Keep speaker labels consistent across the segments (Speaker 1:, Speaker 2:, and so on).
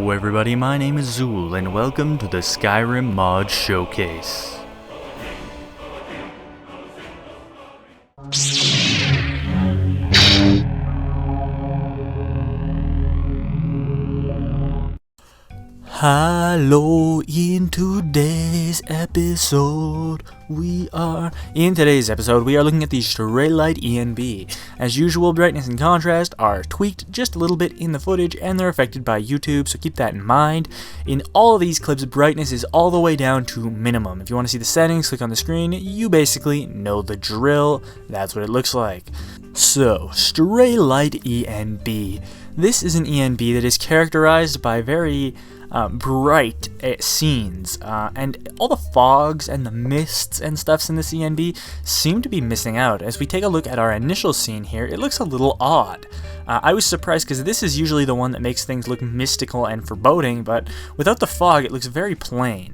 Speaker 1: Hello everybody, my name is Xuul and welcome to the Skyrim Mod Showcase. Hello, in today's episode we are looking at the Straylight ENB. As usual, brightness and contrast are tweaked just a little bit in the footage and they're affected by YouTube, so keep that in mind. In all of these clips, brightness is all the way down to minimum. If you want to see the settings, click on the screen. You basically know the drill. That's what it looks like. So, Straylight ENB. This is an ENB that is characterized by very bright scenes, and all the fogs and the mists and stuffs in this ENB seem to be missing out. As we take a look at our initial scene here, it looks a little odd. I was surprised because this is usually the one that makes things look mystical and foreboding, but without the fog it looks very plain.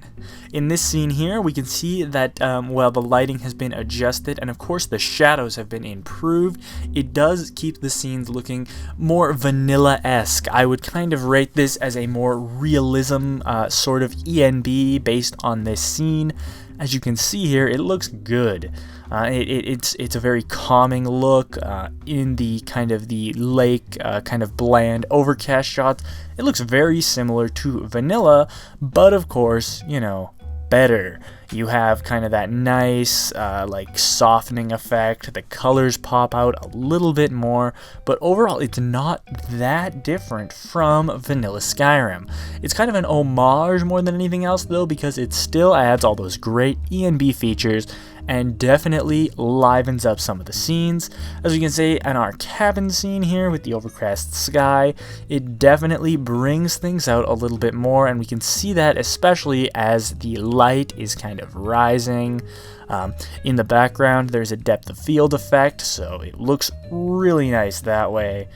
Speaker 1: In this scene here, we can see that, well, the lighting has been adjusted, and of course the shadows have been improved. It does keep the scenes looking more vanilla-esque. I would kind of rate this as a more realism sort of ENB based on this scene. As you can see here, it looks good. It's a very calming look in the kind of the lake, kind of bland overcast shots. It looks very similar to vanilla, but of course, you know, better. You have kind of that nice like softening effect. The colors pop out a little bit more, but overall it's not that different from vanilla Skyrim. It's kind of an homage more than anything else though, because it still adds all those great ENB features and definitely livens up some of the scenes. As we can see in our cabin scene here with the overcast sky, it definitely brings things out a little bit more, and we can see that especially as the light is kind of rising. In the background there's a depth of field effect, so it looks really nice that way.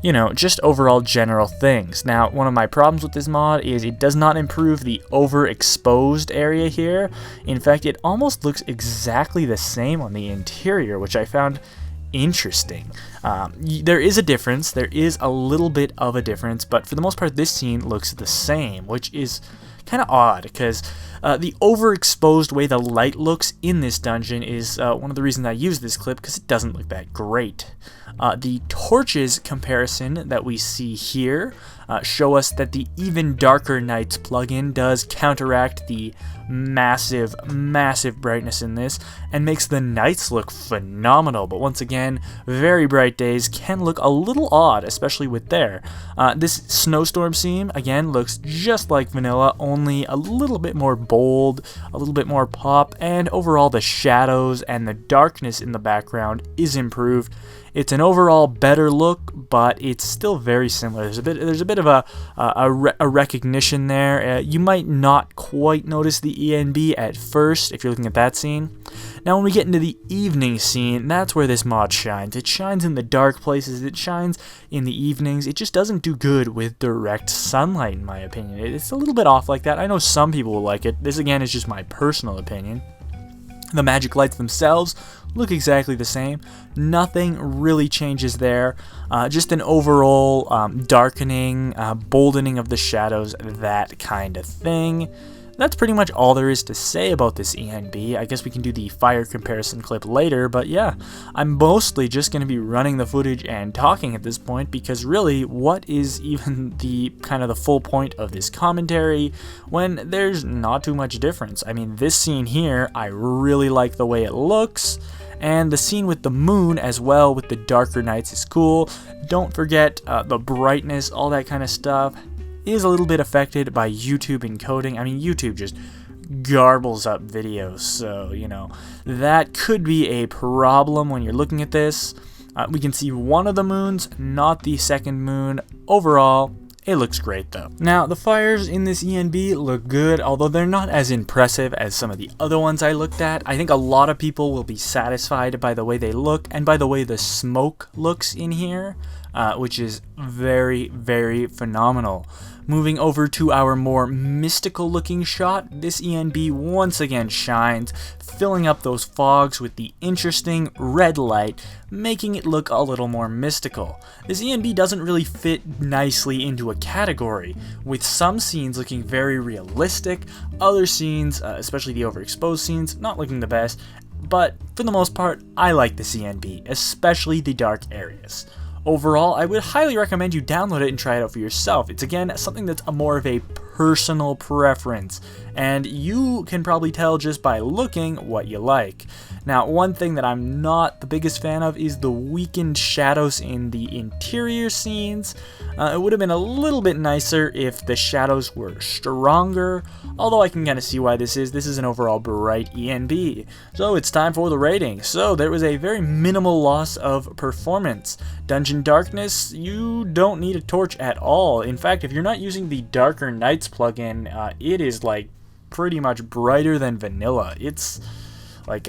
Speaker 1: You know, just overall general things. Now, one of my problems with this mod is it does not improve the overexposed area here. In fact, it almost looks exactly the same on the interior, which I found interesting. There is a difference. There is a little bit of a difference, but for the most part, this scene looks the same, which is kind of odd because the overexposed way the light looks in this dungeon is one of the reasons I use this clip, because it doesn't look that great. The torches comparison that we see here show us that the Even Darker Nights plugin does counteract the massive brightness in this and makes the nights look phenomenal. But once again, very bright days can look a little odd, especially with there. This snowstorm scene again looks just like vanilla, only a little bit more bold, a little bit more pop, and overall the shadows and the darkness in the background is improved. It's an overall better look, but it's still very similar. There's a bit of a recognition there. You might not quite notice the ENB at first if you're looking at that scene. Now when we get into the evening scene, that's where this mod shines. It shines in the dark places, it shines in the evenings. It just doesn't do good with direct sunlight, in my opinion. It's a little bit off like that. I know some people will like it. This again is just my personal opinion. The magic lights themselves look exactly the same. Nothing really changes there. Just an overall darkening, boldening of the shadows, that kind of thing. That's pretty much all there is to say about this ENB. I guess we can do the fire comparison clip later, but yeah, I'm mostly just going to be running the footage and talking at this point, because really, what is even the kind of the full point of this commentary when there's not too much difference? I mean, this scene here, I really like the way it looks, and the scene with the moon as well with the darker nights is cool. Don't forget the brightness, all that kind of stuff is a little bit affected by YouTube encoding. I mean, YouTube just garbles up videos, so, you know, that could be a problem when you're looking at this. We can see one of the moons, not the second moon. Overall, it looks great though. Now, the fires in this ENB look good, although they're not as impressive as some of the other ones I looked at. I think a lot of people will be satisfied by the way they look and by the way the smoke looks in here. which is very, very phenomenal. Moving over to our more mystical looking shot, this ENB once again shines, filling up those fogs with the interesting red light, making it look a little more mystical. This ENB doesn't really fit nicely into a category, with some scenes looking very realistic, other scenes, especially the overexposed scenes, not looking the best, but for the most part, I like this ENB, especially the dark areas. Overall, I would highly recommend you download it and try it out for yourself. It's again something that's more of a personal preference, and you can probably tell just by looking what you like. Now, one thing that I'm not the biggest fan of is the weakened shadows in the interior scenes. It would have been a little bit nicer if the shadows were stronger, although I can kind of see why this is an overall bright ENB. So it's time for the rating. So there was a very minimal loss of performance. Dungeon Darkness, you don't need a torch at all. In fact, if you're not using the Darker Nights plugin, it is like pretty much brighter than vanilla. It's like,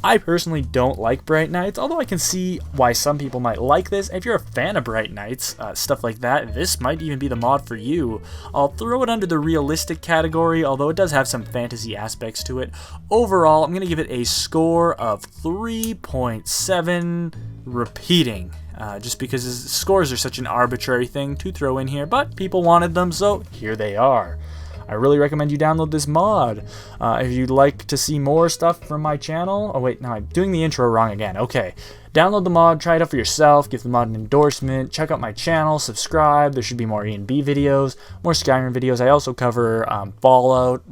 Speaker 1: I personally don't like bright nights, although I can see why some people might like this. If you're a fan of bright nights, stuff like that, this might even be the mod for you. I'll throw it under the realistic category, although it does have some fantasy aspects to it. Overall, I'm going to give it a score of 3.7 repeating. Just because scores are such an arbitrary thing to throw in here, but people wanted them, so here they are. I really recommend you download this mod. If you'd like to see more stuff from my channel... Oh wait, no, I'm doing the intro wrong again. Okay, download the mod, try it out for yourself, give the mod an endorsement, check out my channel, subscribe. There should be more ENB videos, more Skyrim videos. I also cover Fallout,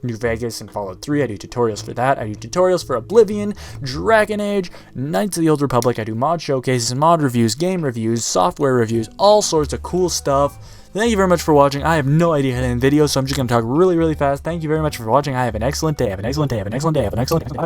Speaker 1: New Vegas, and Fallout 3. I do tutorials for that. I do tutorials for Oblivion, Dragon Age, Knights of the Old Republic. I do mod showcases and mod reviews, game reviews, software reviews, all sorts of cool stuff. Thank you very much for watching. I have no idea how to end videos, so I'm just going to talk really, really fast. Thank you very much for watching. I have an excellent day. Have an excellent day. Have an excellent day. Have an excellent day.